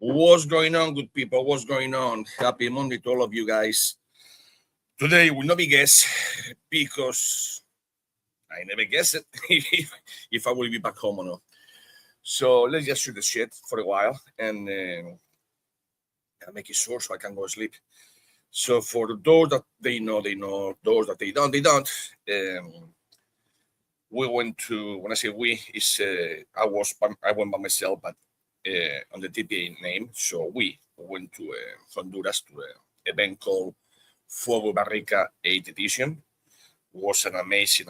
What's going on, good people? What's going on? Happy Monday to all of you guys. Today will not be guess because I never guess it if I will be back home or not. So let's just shoot the shit for a while and make it short so I can go to sleep. So for those that they know, they know. Those that they don't, they don't. We went to, when I say we, is I went by myself, but on the TPA name. So we went to Honduras to an event called Fuego Barrica 8th edition. Was an amazing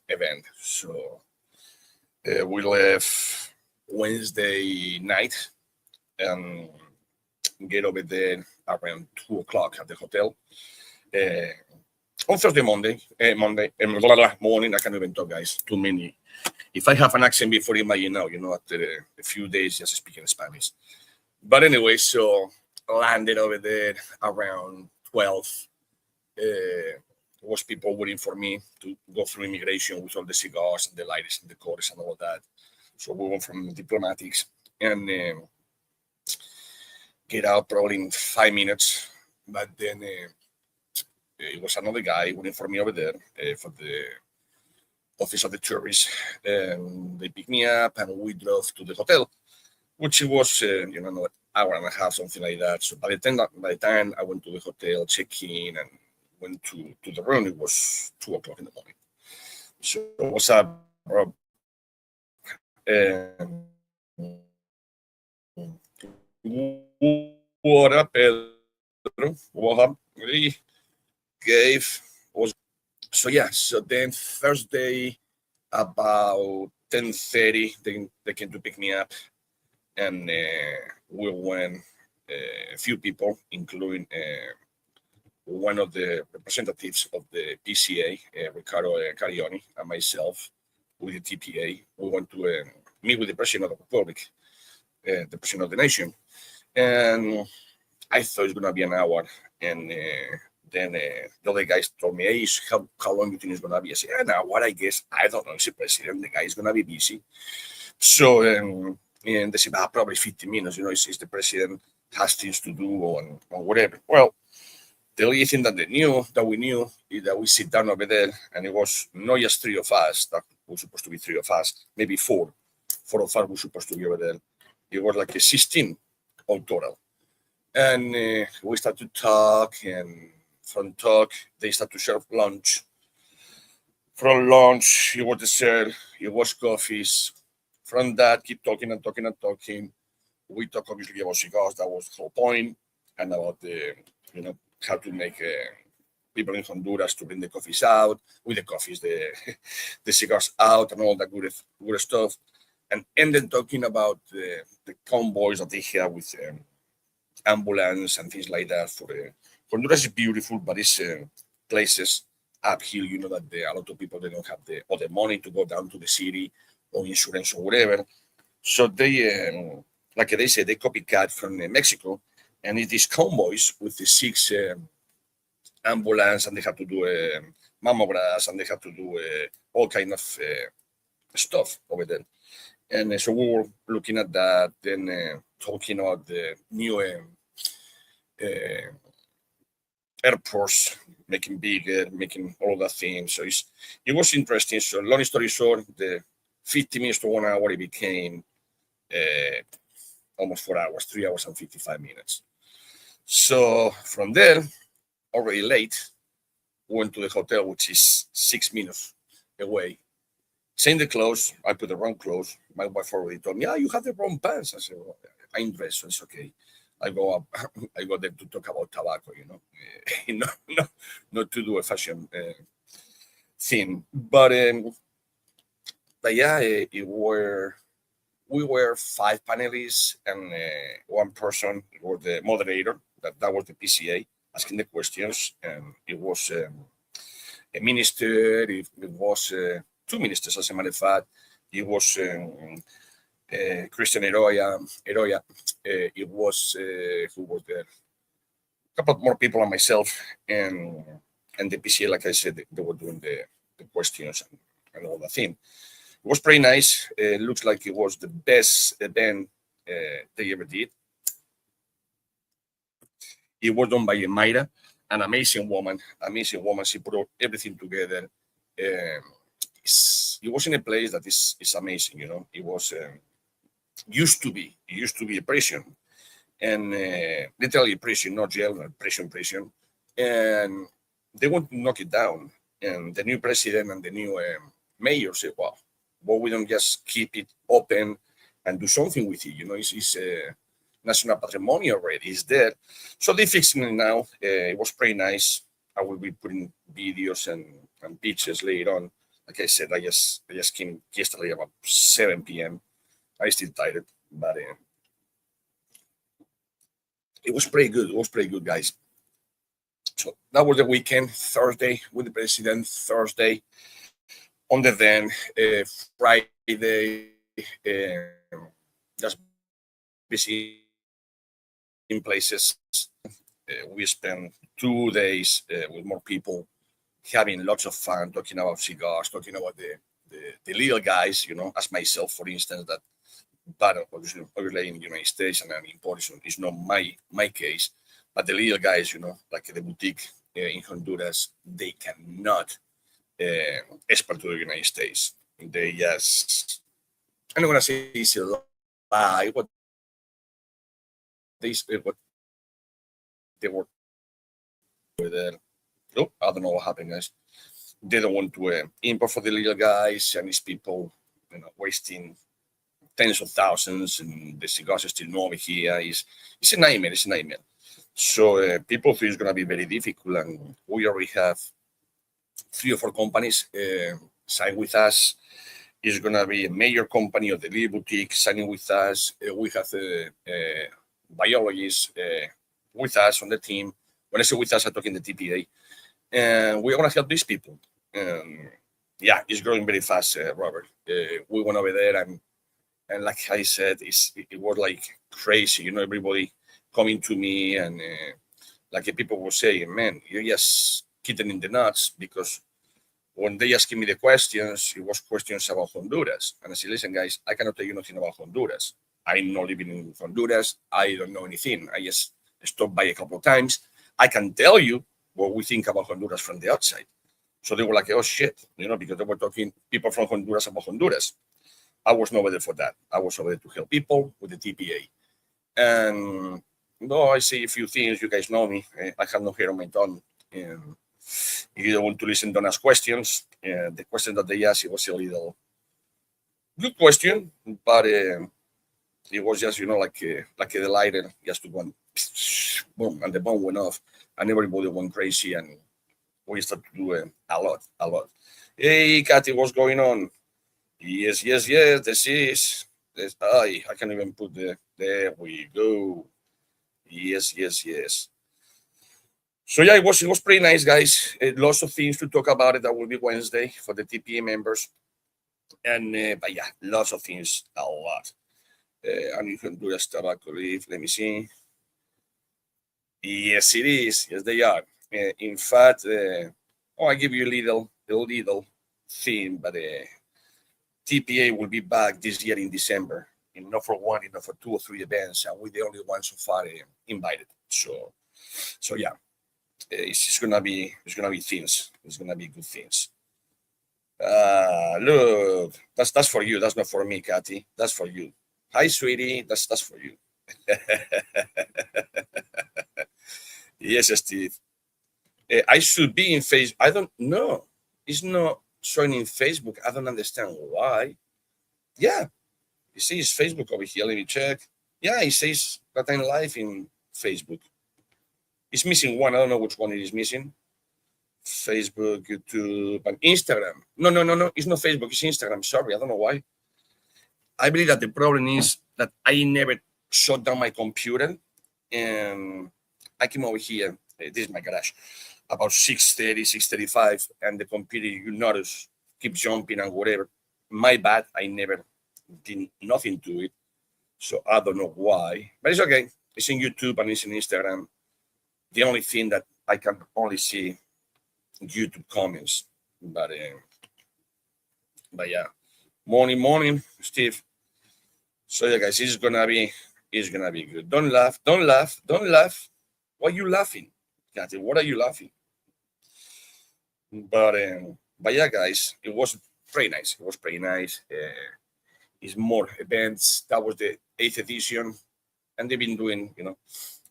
event. So we left Wednesday night and get over there around 2 o'clock at the hotel. On Thursday, morning, I can't even talk, guys. Too many. If I have an accent before, after a few days just speaking Spanish. But anyway, so landed over there around 12. Was people waiting for me to go through immigration with all the cigars and the lights and the cores and all that. So we went from diplomatics and get out probably in 5 minutes. But then it was another guy waiting for me over there for the office of the tourist. They picked me up and we drove to the hotel, which was, an hour and a half, something like that. So by the time I went to the hotel, check in, and went to the room, it was 2 o'clock in the morning. So what's up, bro? What up, Pedro? What up? Gave was so yeah. So then Thursday about 10:30, they came to pick me up, and we went a few people, including one of the representatives of the PCA, Ricardo Carioni, and myself, with the TPA. We went to meet with the President of the Republic, the President of the nation. And I thought it was going to be an hour. And then the other guys told me, hey, how long do you think it's going to be? I said, an hour, I guess. I don't know. It's the president. The guy is going to be busy. So, and they said, probably 50 minutes. It's the president, has things to do or whatever. Well, the only thing that we knew, is that we sit down over there, and it was not just three of us, that was supposed to be three of us, maybe four. Four of us were supposed to be over there. It was like a 16 all total. And we start to talk, and from talk, they start to serve lunch. From lunch, it was dessert, it was coffees. From that, keep talking and talking and talking. We talk obviously about cigars, that was the whole point, and about the, how to make people in Honduras to bring the coffees out, with the coffees, the cigars out, and all that good stuff. And ended talking about the convoys that they have with ambulance and things like that. Honduras is beautiful, but it's places uphill. That a lot of people, they don't have the money to go down to the city or insurance or whatever. So they, like they say, they copycat from Mexico, and it is convoys with the 6 ambulance, and they have to do mammograms, and they have to do all kind of stuff over there. And so we were looking at that, then talking about the new airports, making bigger, making all that thing. So it was interesting. So long story short, the 50 minutes to 1 hour, it became almost 4 hours, 3 hours and 55 minutes. So from there, already late, went to the hotel, which is 6 minutes away. Same the clothes, I put the wrong clothes. My wife already told me, you have the wrong pants. I said, well, I'm dressed, so it's okay. I go up, I go there to talk about tobacco, not to do a fashion thing. But yeah, we were 5 panelists, and one person was the moderator. That was the PCA asking the questions, and it was a minister. It was 2 ministers, as a matter of fact. It was Christian Eroya. It was who was there? A couple more people and myself, and the PCA. Like I said, they were doing the questions and all that thing. It was pretty nice. It looks like it was the best event they ever did. It was done by Mayra, an amazing woman. Amazing woman. She put everything together. It was in a place that is amazing. It was used to be a prison, and literally prison, not jail, but prison, and they want to knock it down. And the new president and the new mayor said, "Well, we don't just keep it open and do something with it. It's national patrimony already. It's there." So they're fixing it now. It was pretty nice. I will be putting videos and pictures later on. Like I said, I just came yesterday about 7 p.m. I still tired, but it was pretty good. It was pretty good, guys. So that was the weekend. Thursday with the president. Thursday on the van. Friday, just busy in places. We spent 2 days with more people, having lots of fun, talking about cigars, talking about the little guys, as myself, for instance, that but obviously in the United States and in Portugal is not my case. But the little guys, like the boutique in Honduras, they cannot export to the United States. They just, I'm not gonna say it's a lie, what they were there. Oh, I don't know what happened, guys. They don't want to import for the little guys, and these people, wasting tens of thousands, and the cigars are still not over here. It's a nightmare. It's a nightmare. So people feel it's going to be very difficult, and we already have 3 or 4 companies sign with us. It's going to be a major company of the little boutique signing with us. We have biologists with us on the team. When I say with us, I'm talking the TPA. And we're going to help these people. Yeah, it's growing very fast, Robert. We went over there, and like I said, it was like crazy. Everybody coming to me, and like people were saying, "Man, you're just kicking in the nuts," because when they asked me the questions, it was questions about Honduras. And I said, "Listen, guys, I cannot tell you nothing about Honduras. I'm not living in Honduras. I don't know anything. I just stopped by a couple of times. I can tell you what we think about Honduras from the outside." So they were like, "Oh shit," because they were talking people from Honduras about Honduras. I was not over there for that. I was over there to help people with the TPA. And I say a few things. You guys know me. I have no hair on my tongue. If you don't want to listen, don't ask questions. The question that they asked, it was a little good question, but it was just, like the lighter, just to go, boom, and the bomb went off, and everybody went crazy, and we started to do a lot. Hey, Kathy, what's going on? Yes. This is. I can't even put there we go. Yes. So yeah, it was pretty nice, guys. Lots of things to talk about it. That will be Wednesday for the TPA members, and but yeah, lots of things, a lot. And you can do the tobacco leaf. Let me see. Yes, it is. Yes, they are. In fact, I give you a little thing, but TPA will be back this year in December, not for 1, not for 2 or 3 events, and we're the only ones so far invited. So yeah, it's gonna be things. It's gonna be good things. Look, that's for you. That's not for me, Kathy. That's for you. Hi, sweetie. That's for you. Yes, Steve. I should be in Facebook. I don't know. It's not showing in Facebook. I don't understand why. Yeah, it says Facebook over here. Let me check. Yeah, it says that I'm live in Facebook. It's missing one. I don't know which one it is missing. Facebook, YouTube, and Instagram. No. It's not Facebook. It's Instagram. Sorry, I don't know why. I believe that the problem is that I never shut down my computer, and I came over here. This is my garage. About 6:30, 6:35, and the computer, you notice, keeps jumping and whatever. My bad. I never did nothing to it, so I don't know why. But it's okay. It's in YouTube and it's in Instagram. The only thing that I can only see YouTube comments, but yeah. Morning, Steve. So yeah, guys, it's gonna be good. Don't laugh, don't laugh, don't laugh. Why are you laughing? Kathy, what are you laughing? But yeah, guys, it was pretty nice. It was pretty nice. It's more events. That was the eighth edition, and they've been doing,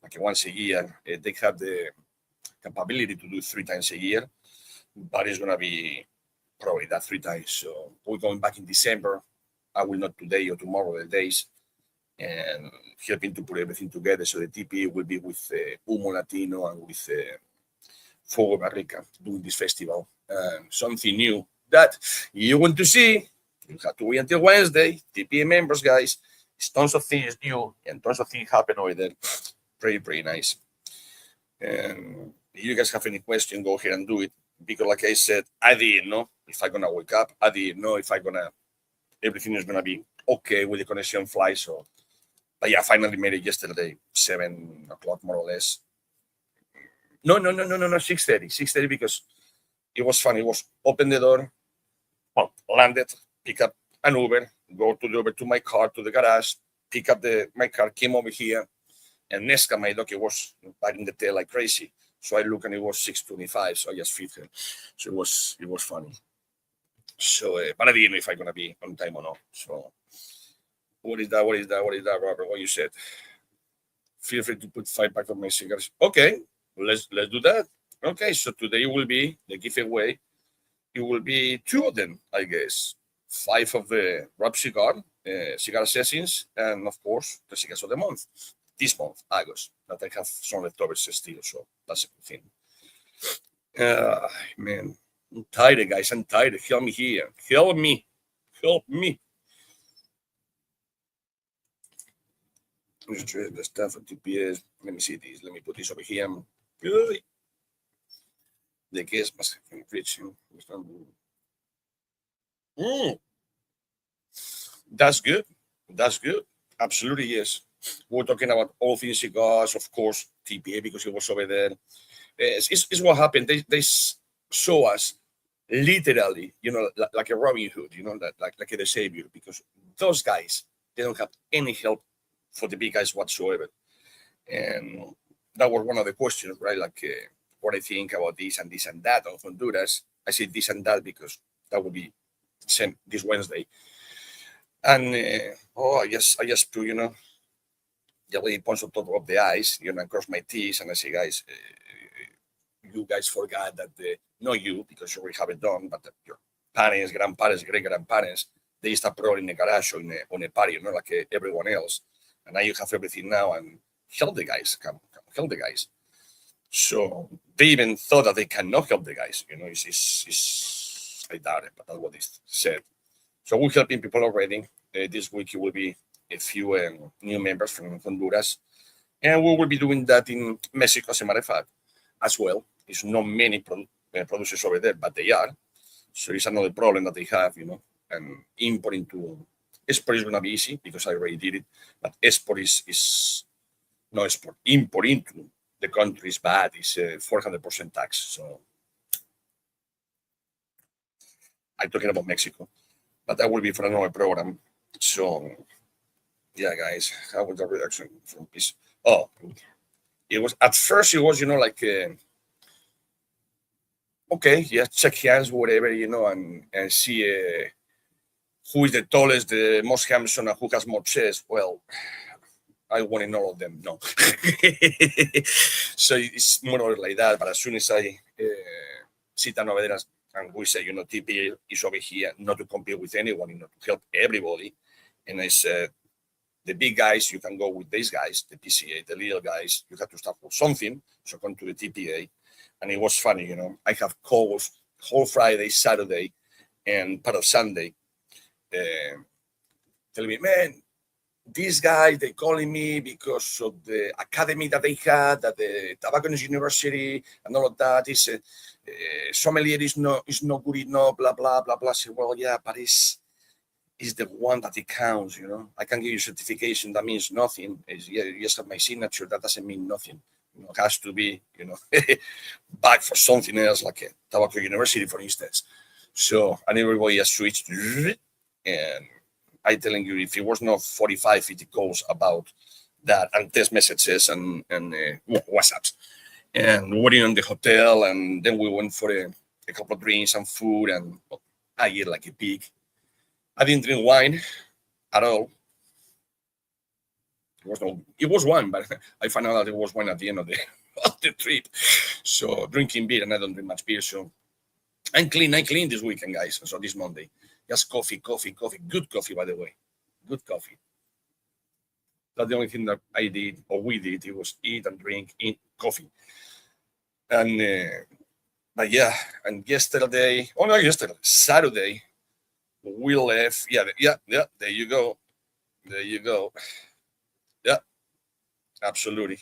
like once a year. They have the capability to do 3 times a year, but it's gonna be probably that 3 times. So we're going back in December. I will not today or tomorrow, the days, and helping to put everything together. So the TPA will be with Humo Latino and with Fuego Barrica doing this festival. Something new that you want to see. You have to wait until Wednesday. TPA members, guys. It's tons of things new and tons of things happen over there. Pretty nice. And if you guys have any question, go ahead and do it. Because like I said, I didn't know if I'm gonna wake up. I didn't know if everything is gonna be okay with the connection flight. So, but yeah, I finally made it yesterday, 7 o'clock more or less. No, 6:30. 6:30 because it was fun. It was open the door, well, landed, pick up an Uber, go to the Uber to my car, to the garage, pick up my car, came over here, and Nesca, my dog, was biting the tail like crazy. So I look and it was 6:25, so I just feed her. So it was funny. So, but I didn't know if I'm gonna be on time or not. So, what is that, Robert? What you said? Feel free to put 5 packs of my cigars. Okay, let's do that. Okay, so today will be the giveaway. It will be 2 of them, I guess. 5 of the wrap cigar assassins, and of course the cigars of the month. This month, August, that I have some leftovers still, so that's a good thing. Man, I'm tired, guys. I'm tired. Help me here. Help me. The stuff at TPS. Let me see this. Let me put this over here. The guest must have been preaching. That's good. That's good. Absolutely, yes. We're talking about all things cigars, of course, TPA, because it was over there. It's what happened. They show us literally, like a Robin Hood, like a savior, because those guys, they don't have any help for the big guys whatsoever. And that was one of the questions, right? Like, what I think about this and that of Honduras. I say this and that because that will be sent this Wednesday. And I just do, the way points on top of the eyes, and cross my T's, and I say, guys, you guys forgot that not you, because you already have it done, but your parents, grandparents, great grandparents, they start probably in the garage or on a patio, like everyone else. And now you have everything now, and help the guys, come help the guys. So they even thought that they cannot help the guys. It's I doubt it, but that's what they said. So we're helping people already. This week it will be a few new members from Honduras, and we will be doing that in Mexico, as a matter of fact, as well. It's not many producers over there, but they are. So it's another problem that they have, and importing to export is going to be easy because I already did it, but export is no export. Import into the country is bad. It's 400% tax. So I'm talking about Mexico, but that will be for another program. So yeah, guys, how was the reduction from this? Oh, it was at first. It was, like. Okay, yeah, check hands, whatever, and see who is the tallest, the most handsome, and who has more chest. Well, I want in all of them. No. So it's more or like that. But as soon as I sit down over there and we say, TPA is over here not to compete with anyone, to help everybody. And I said, the big guys, you can go with these guys, the PCA, the little guys, you have to start with something. So come to the TPA. And it was funny, I have calls whole Friday, Saturday, and part of Sunday, telling me, man, these guys, they calling me because of the academy that they had at the Tobacconist University and all of that. Is sommelier is not good enough, blah, blah, blah, blah. I say, well, yeah, but it's the one that it counts, I can give you certification, that means nothing. You just have my signature, that doesn't mean nothing. It has to be, back for something else, like a Tobacco University, for instance. So, and everybody has switched, and I telling you, if it was not 45, 50 calls about that and text messages and WhatsApps, and we were in the hotel, and then we went for a couple of drinks and food, and I ate like a pig. I didn't drink wine at all. It was wine, but I found out that it was wine at the end of the of the trip. So drinking beer, and I don't drink much beer, so I'm clean. I clean this weekend, guys. So this Monday, just coffee. Good coffee, by the way. Good coffee. That's the only thing that I did, or we did. It was eat and drink, eat coffee. And but yeah, and yesterday, oh no, yesterday, Saturday, we left. Yeah. There you go. Yeah, absolutely.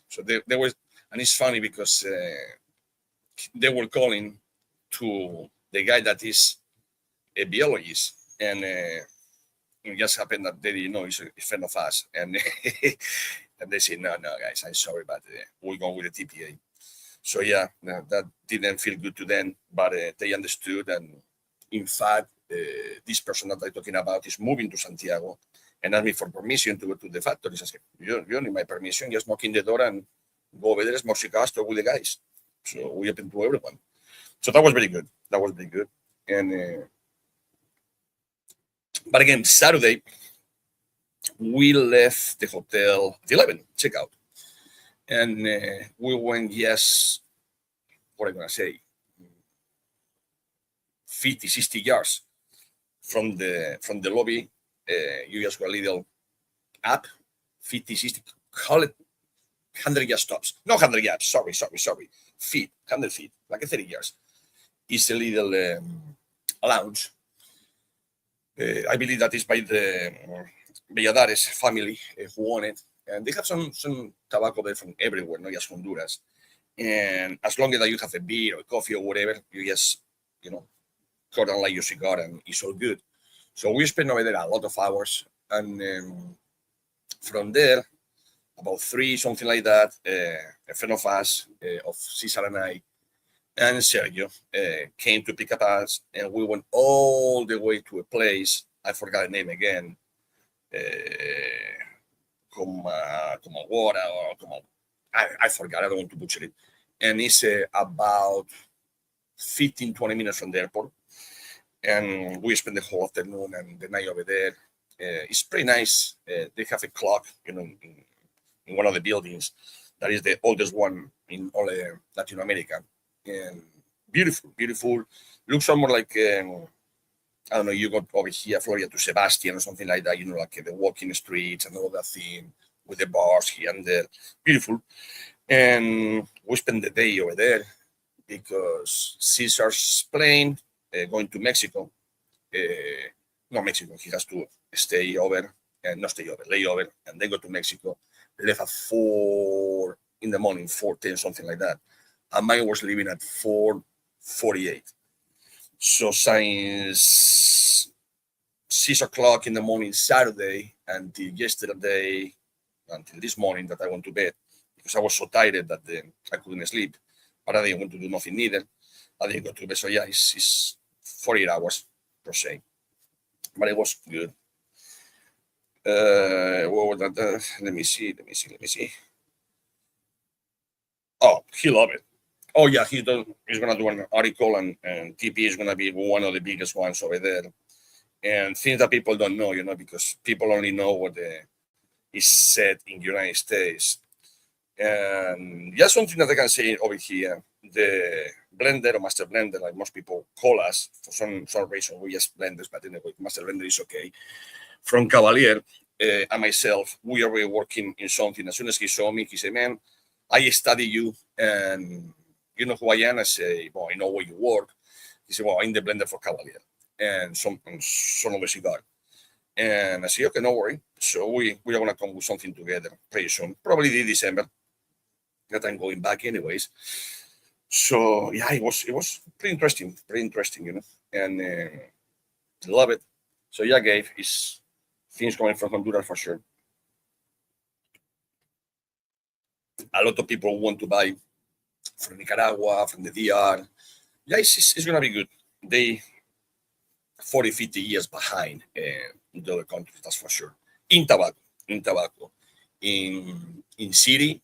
So there was, and it's funny because they were calling to the guy that is a biologist, and it just happened that they didn't know he's a friend of us, and and they said, no, guys, I'm sorry, but we're going with the TPA. So yeah, that didn't feel good to them, but they understood, and in fact, this person that I'm talking about is moving to Santiago and asked me for permission to go to the factory. I said, you don't need my permission, just knock in the door and go over there, smoke cigars, talk with the guys. So we open to everyone. So that was very good. And but again, Saturday, we left the hotel at 11, check out. And we went, what am I going to say, 50, 60 yards from the lobby. You just go a little up, 50, 60, call it 100 yards stops. No, 100 yards, sorry. Feet, 100 feet, like 30 yards. It's a little lounge. I believe that is by the Valladares family who own it. And they have some tobacco there from everywhere, not just Honduras. And as long as you have a beer or coffee or whatever, you just, cut and light your cigar, and it's all good. So we spent over there a lot of hours. And from there, about 3, something like that, a friend of us, of Cesar and I, and Sergio came to pick up us, and we went all the way to a place, I forgot the name again, Comagora, or I forgot, I don't want to butcher it. And it's about 15, 20 minutes from the airport. And we spent the whole afternoon and the night over there. It's pretty nice. They have a clock, in one of the buildings that is the oldest one in all Latin America. And beautiful. Looks somewhat like, I don't know, you got over here, Florida to Sebastian or something like that, like the walking streets and all that thing with the bars here and there. Beautiful. And we spent the day over there because Caesar's plane going to Mexico. Not Mexico, he has to stay over, and not stay over, lay over, and then go to Mexico. They left at 4 in the morning, 4:10, something like that. And mine was leaving at 4:48. So since 6 o'clock in the morning Saturday until yesterday, until this morning that I went to bed, because I was so tired that I couldn't sleep, but I didn't want to do nothing neither. I didn't go to bed. So yeah, it's 48 hours per se, but it was good. What was that? Let me see. Oh, he loved it. Oh yeah, he's gonna do an article, and TP is gonna be one of the biggest ones over there. And things that people don't know, because people only know what is said in the United States. And just something that I can say over here, the blender or master blender, like most people call us, for some reason, we just blenders, but anyway, master blender is okay. From Cavalier and myself, we are working in something. As soon as he saw me, he said, man, I study you, and you know who I am? I say, well, I know where you work. He said, well, I'm the blender for Cavalier and some of the cigar. And I said, okay, no worry. So we are going to come with something together pretty soon, probably in December, that I'm going back anyways. So yeah, it was pretty interesting, and love it. So yeah, Gabe, is things coming from Honduras for sure. A lot of people want to buy from Nicaragua, from the DR. Yeah, it's going to be good. They 40, 50 years behind the other countries, that's for sure. In tobacco, in city,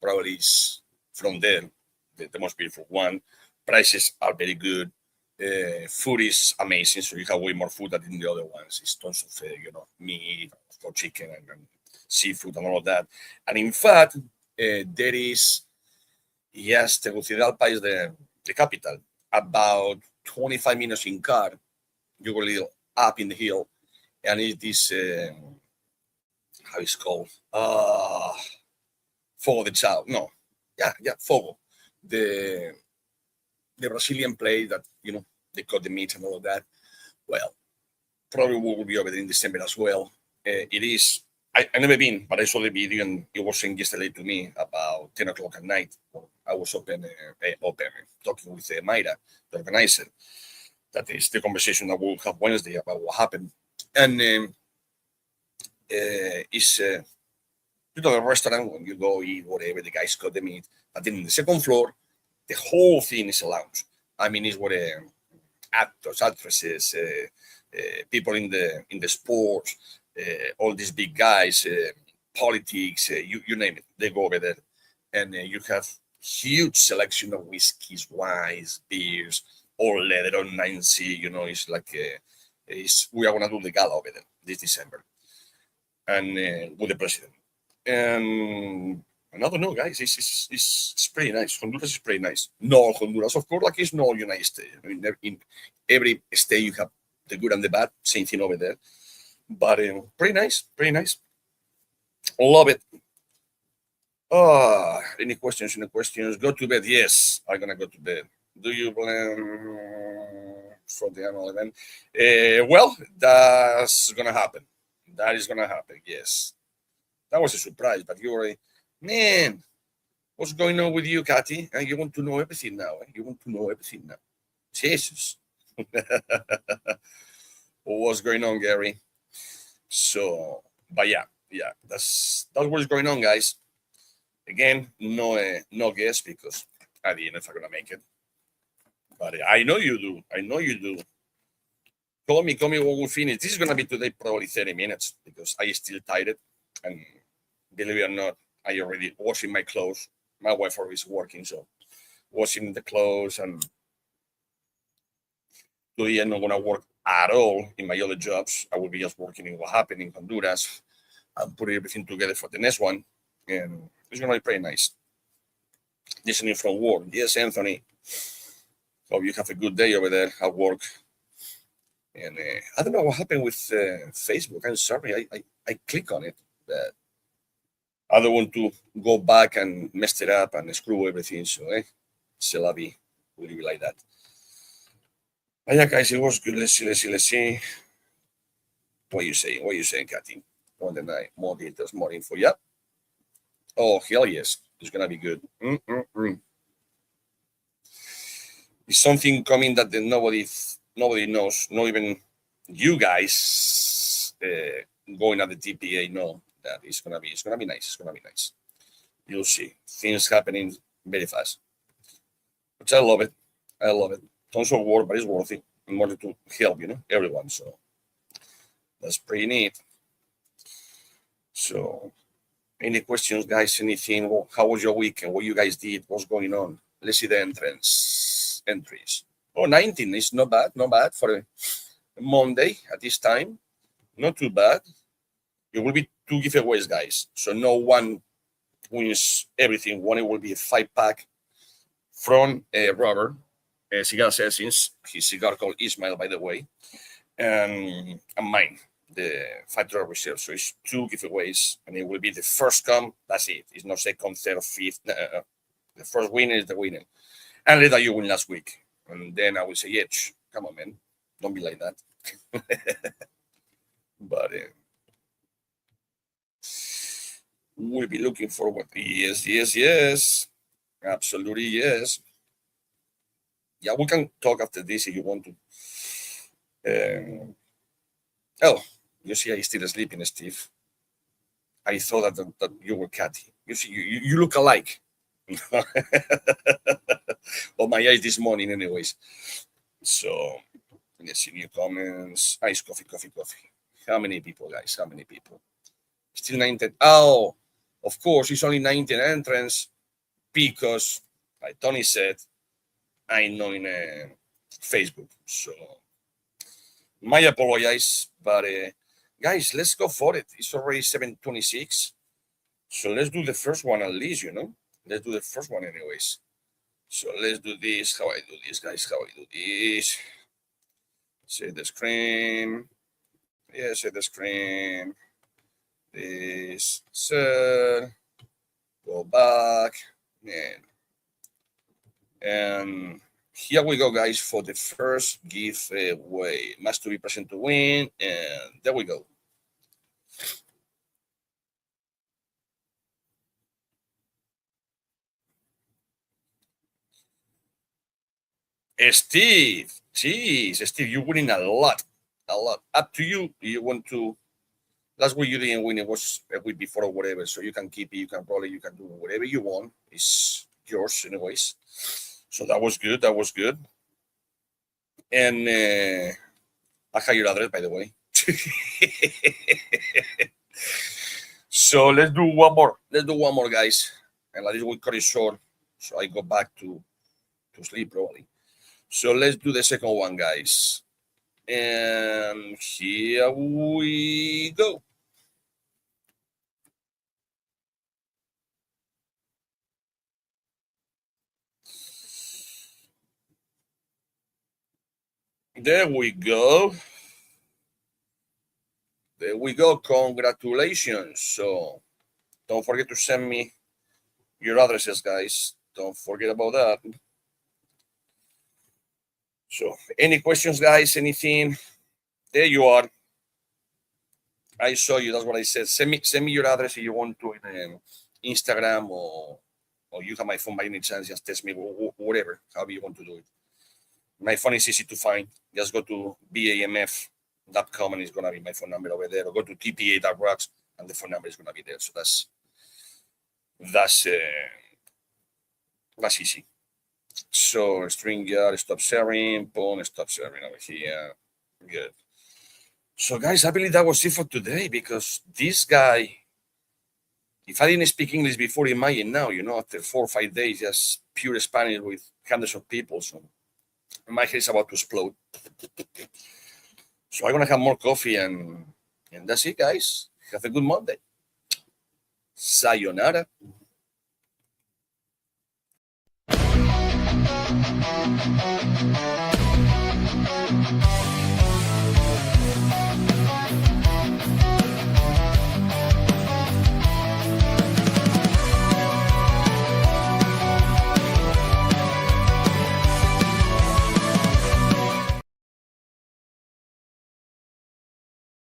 probably is from there the most beautiful one. Prices are very good. Food is amazing, so you have way more food than in the other ones. It's tons of meat, for chicken and seafood and all of that. And in fact, there is, yes, Tegucigalpa is the capital. About 25 minutes in car, you go a little up in the hill, and it is how it's called, Fogo de Chao. No, yeah, Fogo, the Brazilian place that they cut the meat and all of that. Well, probably we will be over there in December as well. It is. I never been, but I saw the video and it was saying yesterday to me about 10 o'clock at night. I was open talking with Mayra, the organizer. That is the conversation that we'll have Wednesday about what happened. And it's the restaurant when you go eat whatever, the guys cut the meat. But then in the second floor, the whole thing is a lounge. I mean, it's where actors, actresses, people in the sports, all these big guys, politics, you name it, they go over there, and you have huge selection of whiskeys, wines, beers, all leather on 9C. It's like we are gonna do the gala over there this December, and with the president. And I don't know, guys. It's pretty nice. Honduras is pretty nice. No Honduras, of course, like it's no United States. I mean, in every state you have the good and the bad. Same thing over there. But pretty nice, pretty nice. Love it. Any questions? Any questions? Go to bed. Yes, I'm gonna go to bed. Do you plan for the annual event? Well, that's gonna happen. That is gonna happen. Yes, that was a surprise. But you already, man, what's going on with you, Kathy? And you want to know everything now. You want to know everything now. Jesus. What's going on, Gary? So, but yeah, that's what's going on, guys. Again, no guess because at the end, if I'm gonna make it, but I know you do. I know you do. Call me when we finish. This is gonna be today, probably 30 minutes because I still tired, and believe it or not, I already washing my clothes. My wife always working, so washing the clothes, and today I'm not gonna work at all in my other jobs. I will be just working in what happened in Honduras and putting everything together for the next one. And it's going to be pretty nice. Listening from work. Yes, Anthony. Hope you have a good day over there at work. And I don't know what happened with Facebook. I'm sorry. I click on it. But I don't want to go back and mess it up and screw everything. So, c'est la vie. We'll be like that. But yeah, guys, it was good. Let's see. What are you saying, Kathy? On the night, more details, more info. Yeah. Oh, hell yes. It's going to be good. It's something coming that nobody knows. Not even you guys going at the TPA know that it's going to be nice. It's going to be nice. You'll see. Things happening very fast. Which I love it. Tons of work, but it's worth it in order to help, everyone. So that's pretty neat. So, any questions, guys? Anything? How was your weekend? What you guys did? What's going on? Let's see the entries. Oh, 19 is not bad for a Monday at this time. Not too bad. It will be 2 giveaways, guys. So no one wins everything. One will be a 5-pack from Robert, Cigar Assassins. His cigar called Ismail, by the way, and mine, the $5 reserve. So it's 2 giveaways, and it will be the first come. That's it. It's not second, third, fifth. The first winner is the winner. And let that you win last week, and then I will say, yeah, come on, man, don't be like that. But we'll be looking forward. Yes, absolutely yes. Yeah, we can talk after this if you want to. Oh, you see, I still sleeping, Steve. I thought that you were Cathy. You see, you look alike. Well, my eyes this morning, anyways. So let's see new comments. Ice coffee. How many people, guys? How many people? Still 19. Oh, of course, it's only 19 entrants because, like Tony said, I know in Facebook. So, my apologize, but guys, let's go for it. It's already 7:26. So let's do the first one at least, Let's do the first one anyways. So let's do this. How I do this, guys? How I do this? Set the screen. Yeah, set the screen. This, set. Go back. And here we go, guys, for the first giveaway. Must to be present to win. And there we go. Steve, jeez, Steve, you're winning a lot. Up to you. You want to? Last week you didn't win. It was a week before or whatever. So you can keep it. You can do whatever you want. It's yours, anyways. So that was good. That was good. And I have your address, by the way. So let's do one more. Let's do one more, guys. And like this, we cut it short. So I go back to sleep probably. So let's do the second one, guys. And here we go. There we go. There we go. Congratulations. So don't forget to send me your addresses, guys. Don't forget about that. So any questions, guys? Anything? There you are. I saw you. That's what I said. Send me your address if you want to in Instagram or you have my phone by any chance. Just text me, whatever, however you want to do it. My phone is easy to find. Just go to bamf.com and it's going to be my phone number over there. Or go to tpa.rocks and the phone number is going to be there. So that's easy. So StreamYard, stop sharing, boom, stop sharing over here. Good. So guys, I believe that was it for today because this guy, if I didn't speak English before, imagine now, after 4 or 5 days, just pure Spanish with hundreds of people. So my head is about to explode. So I'm going to have more coffee and that's it, guys. Have a good Monday. Sayonara.